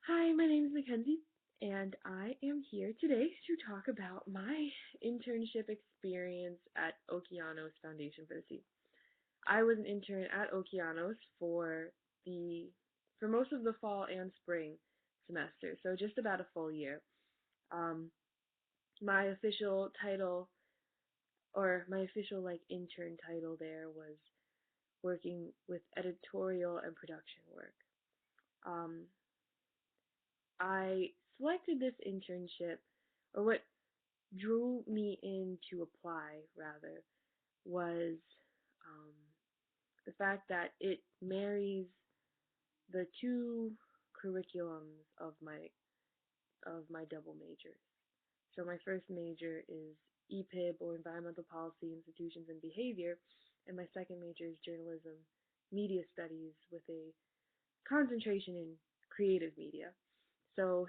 Hi, my name is Mackenzie, and I am here today to talk about my internship experience at Okeanos Foundation for the Sea. I was an intern at Okeanos the for most of the fall and spring semester, so just about a full year. Um, my official title, or my official intern title there, was working with editorial and production work. Um, I selected this internship, or what drew me in to apply, rather, was um, the fact that it marries the two curriculums of my double majors. So my first major is EPIB, or Environmental Policy, Institutions, and Behavior, and my second major is Journalism, Media Studies, with a concentration in creative media. So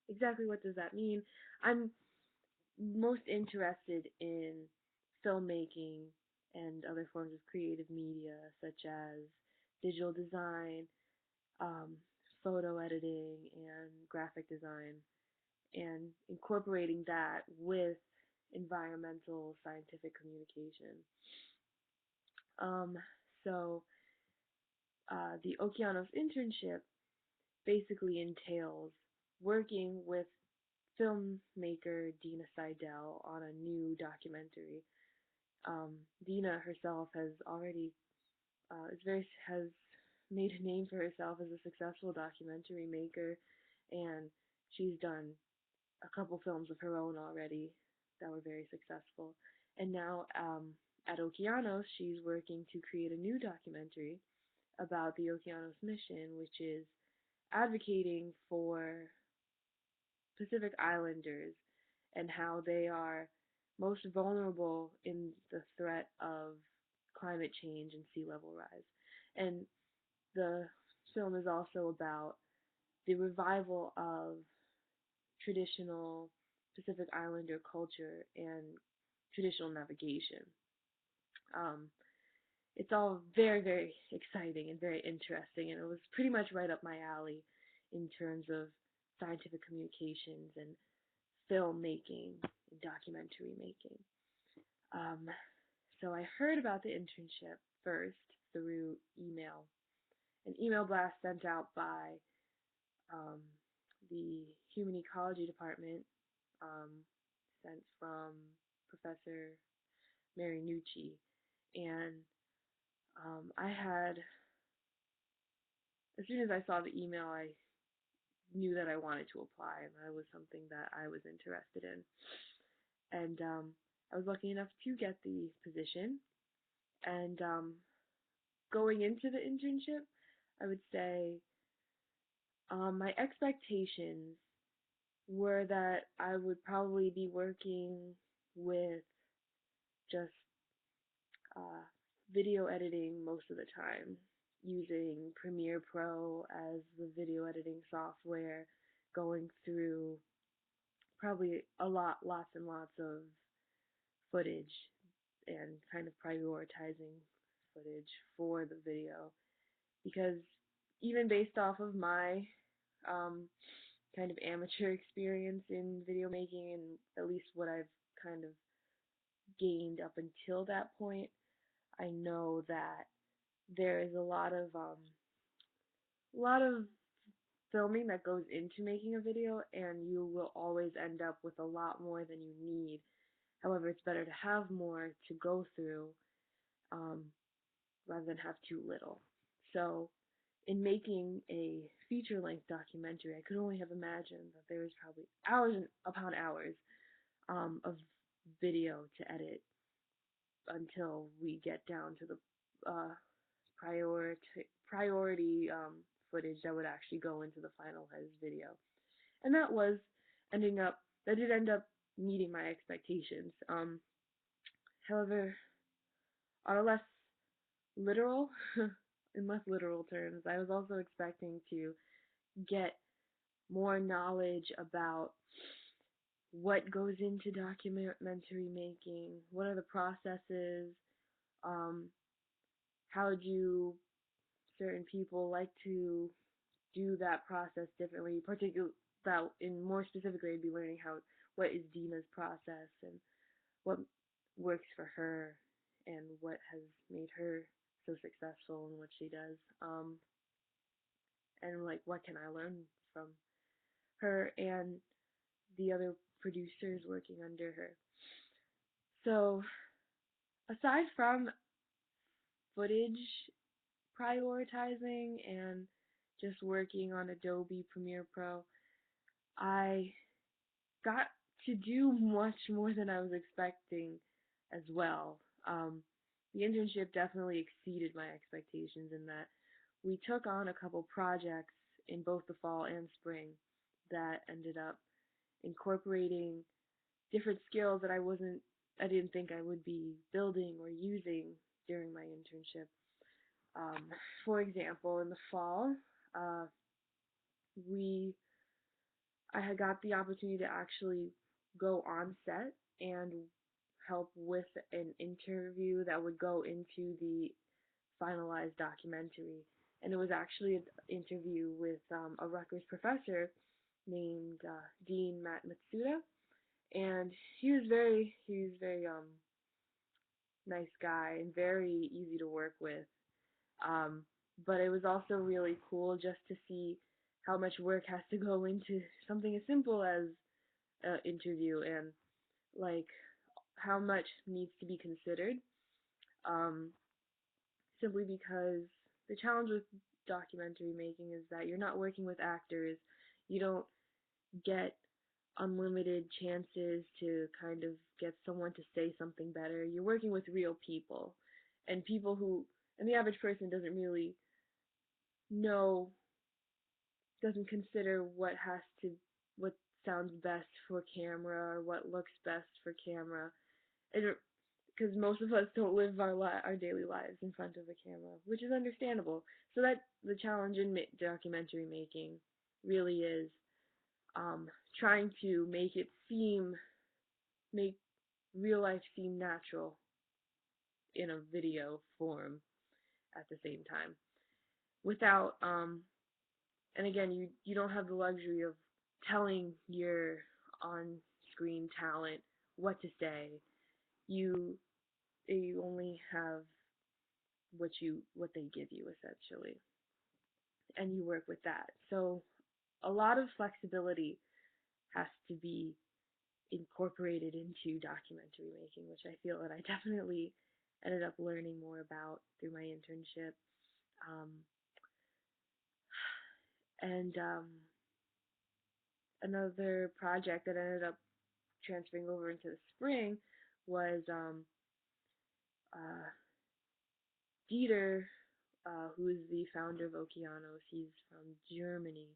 exactly what does that mean? I'm most interested in filmmaking and other forms of creative media, such as digital design, um, photo editing, and graphic design, and incorporating that with environmental scientific communication. Um, so the Okeanos internship basically entails working with filmmaker Dina Seidel on a new documentary. Dina herself has already has made a name for herself as a successful documentary maker, and she's done a couple films of her own already that were very successful. And now at Okeanos, she's working to create a new documentary about the Okeanos mission, which is advocating for Pacific Islanders and how they are most vulnerable in the threat of climate change and sea level rise. And the film is also about the revival of traditional Pacific Islander culture and traditional navigation. Um, it's all very, very exciting and very interesting, and it was pretty much right up my alley in terms of scientific communications and filmmaking and documentary making. Um, so I heard about the internship first through an email blast sent out by um, the Human Ecology Department, um, sent from Professor Mary Nucci. And as soon as I saw the email, I knew that I wanted to apply, and that was something that I was interested in. And I was lucky enough to get the position. And going into the internship, I would say my expectations were that I would probably be working with just uh, video editing most of the time, using Premiere Pro as the video editing software, going through probably lots and lots of footage and kind of prioritizing footage for the video. Because even based off of my um, kind of amateur experience in video making, and at least what I've kind of gained up until that point, I know that there is a lot of filming that goes into making a video, and you will always end up with a lot more than you need. However, it's better to have more to go through um, rather than have too little. So, in making a feature-length documentary, I could only have imagined that there was probably hours upon hours of video to edit until we get down to the priority footage that would actually go into the finalized video. And that did end up meeting my expectations. However, on a less literal, in less literal terms, I was also expecting to get more knowledge about what goes into documentary making, what are the processes, um, how do certain people like to do that process differently. Particularly that in more specifically, I'd be learning what is Dina's process and what works for her and what has made her so successful in what she does. And like what can I learn from her and the other producers working under her. So aside from footage prioritizing and just working on Adobe Premiere Pro, I got to do much more than I was expecting as well. The internship definitely exceeded my expectations in that we took on a couple projects in both the fall and spring that ended up incorporating different skills that I didn't think I would be building or using during my internship. Um, for example, in the fall, uh, we I had got the opportunity to actually go on set and help with an interview that would go into the finalized documentary. And it was actually an interview with a Rutgers professor named Dean Matt Matsuda, and he was very nice guy and very easy to work with. Um, but it was also really cool just to see how much work has to go into something as simple as an interview and like how much needs to be considered. Um, Simply because the challenge with documentary making is that you're not working with actors. You don't get unlimited chances to kind of get someone to say something better. You're working with real people and and the average person doesn't really know, doesn't consider what sounds best for camera or what looks best for camera. And because most of us don't live our daily lives in front of a camera, which is understandable. So that the challenge in documentary making really is um, trying to make real life seem natural in a video form at the same time without and again you don't have the luxury of telling your on screen talent what to say. You you only have what they give you essentially, and you work with that. So a lot of flexibility has to be incorporated into documentary making, which I feel that I definitely ended up learning more about through my internship. Um, and Another project that ended up transferring over into the spring was uh, Dieter, who is the founder of Okeanos. He's from Germany.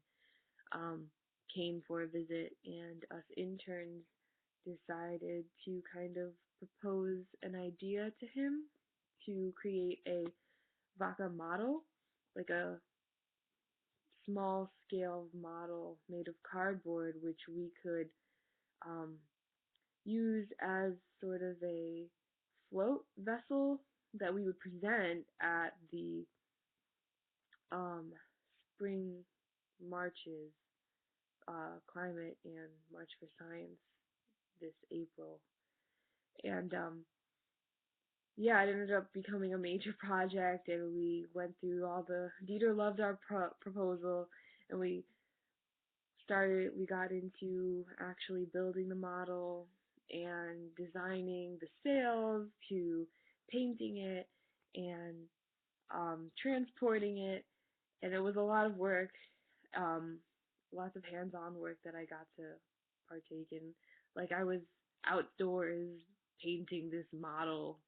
Um, Came for a visit, and us interns decided to kind of propose an idea to him to create a vaca model, like a small scale model made of cardboard, which we could um, use as sort of a float vessel that we would present at the um, spring marches, climate and March for Science this April. And yeah, it ended up becoming a major project, and we went through all the. Dieter loved our proposal, and we got into actually building the model and designing the sails to painting it and transporting it, and it was a lot of work, um, lots of hands-on work that I got to partake in. Like I was outdoors painting this model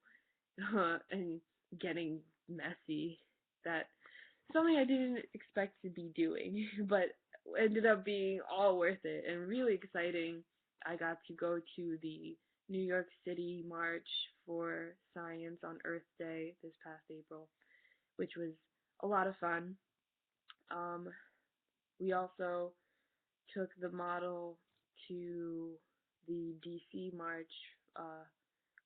and getting messy. That something I didn't expect to be doing, but ended up being all worth it and really exciting. I got to go to the New York City March for Science on Earth Day this past April, which was a lot of fun. Um, we also took the model to the DC March, uh,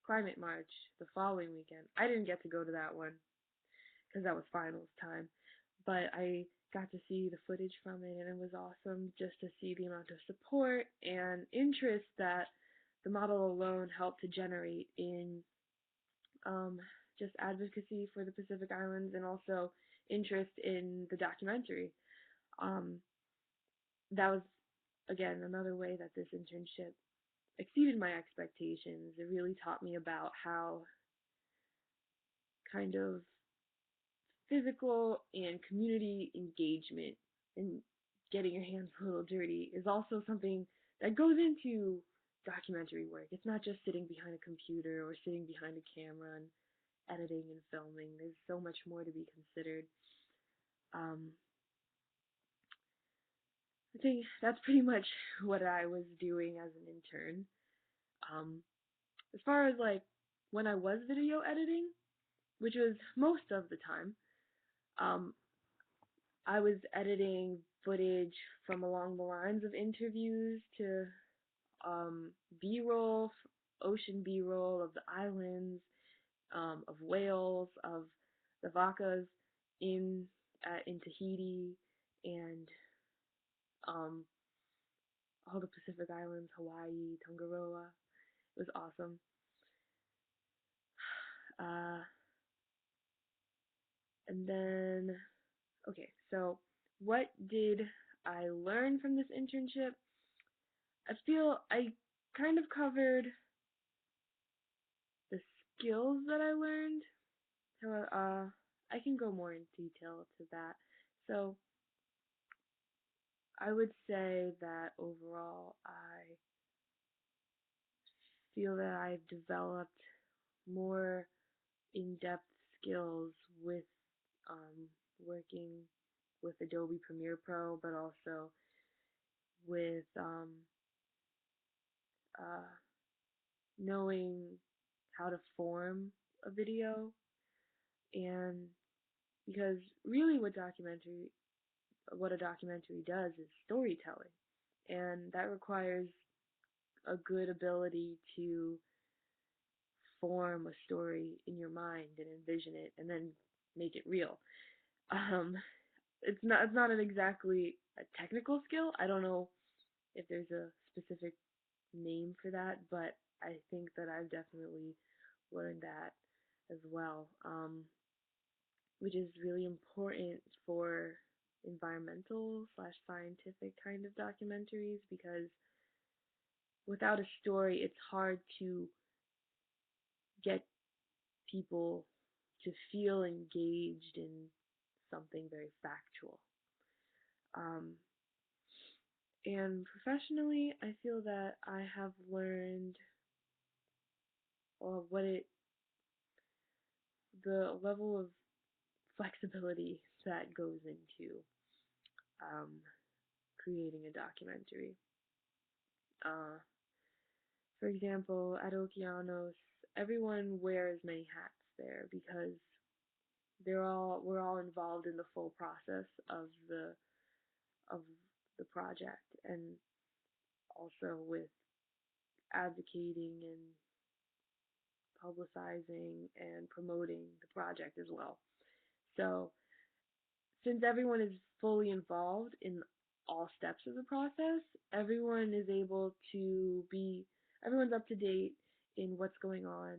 Climate March, the following weekend. I didn't get to go to that one because that was finals time, but I got to see the footage from it, and it was awesome just to see the amount of support and interest that the model alone helped to generate in um, just advocacy for the Pacific Islands and also interest in the documentary. Um, that was, again, another way that this internship exceeded my expectations. It really taught me about how kind of physical and community engagement and getting your hands a little dirty is also something that goes into documentary work. It's not just sitting behind a computer or sitting behind a camera and editing and filming. There's so much more to be considered. Um, I think that's pretty much what I was doing as an intern. Um, as far as like when I was video editing, which was most of the time, um, I was editing footage from along the lines of interviews to um, B-roll, ocean B-roll of the islands, of whales, of the vacas in Tahiti, and um, all the Pacific Islands, Hawaii, Tongaroa. It was awesome. Uh, and then, okay, so what did I learn from this internship? I feel I kind of covered the skills that I learned. However, I can go more in detail to that. So I would say that overall, I feel that I've developed more in-depth skills with um, working with Adobe Premiere Pro, but also with uh, knowing how to form a video, and because really what a documentary does is storytelling, and that requires a good ability to form a story in your mind and envision it and then make it real. Um, it's not an exactly a technical skill. I don't know if there's a specific name for that, but I think that I've definitely learned that as well, which is really important for environmental slash scientific kind of documentaries, because without a story, it's hard to get people to feel engaged in something very factual. Um, and professionally, I feel that I have learned what it the level of flexibility that goes into um, creating a documentary. Uh, for example, at Okeanos, everyone wears many hats there because we're all involved in the full process of the project, and also with advocating and publicizing and promoting the project as well. So since everyone is fully involved in all steps of the process, everyone is able to be, everyone's up to date in what's going on,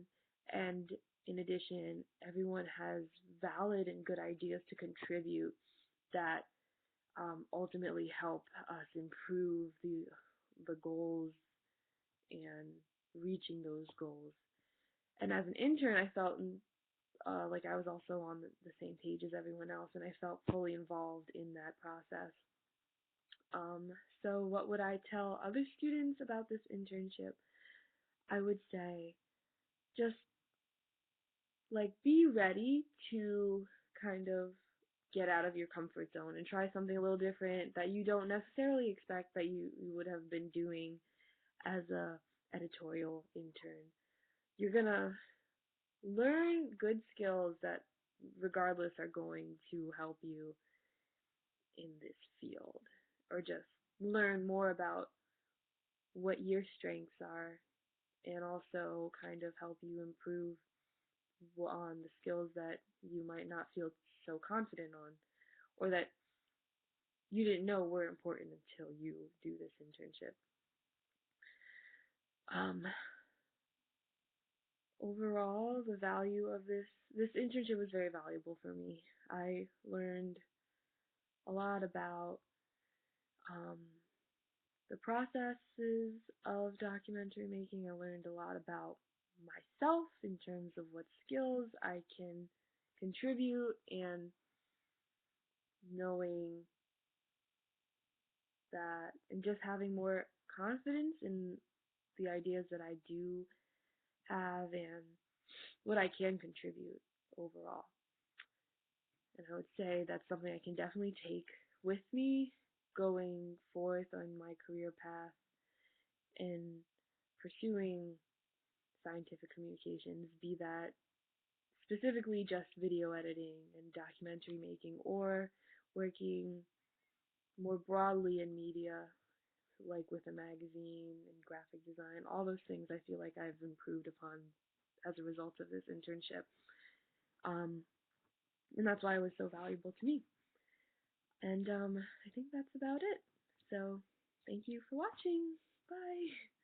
and in addition, everyone has valid and good ideas to contribute that ultimately help us improve the goals and reaching those goals. And as an intern, I felt like I was also on the same page as everyone else, and I felt fully involved in that process. Um, so what would I tell other students about this internship? I would say just like be ready to kind of get out of your comfort zone and try something a little different that you don't necessarily expect that you would have been doing as a editorial intern. You're gonna learn good skills that regardless are going to help you in this field, or just learn more about what your strengths are, and also kind of help you improve on the skills that you might not feel so confident on, or that you didn't know were important until you do this internship. Um, Overall, the value of this internship was very valuable for me. I learned a lot about um, the processes of documentary making. I learned a lot about myself in terms of what skills I can contribute, and knowing that, and just having more confidence in the ideas that I do have and what I can contribute overall. And I would say that's something I can definitely take with me going forth on my career path in pursuing scientific communications, be that specifically just video editing and documentary making, or working more broadly in media, like with a magazine and graphic design. All those things I feel like I've improved upon as a result of this internship. Um, and that's why it was so valuable to me. And I think that's about it. So thank you for watching. Bye.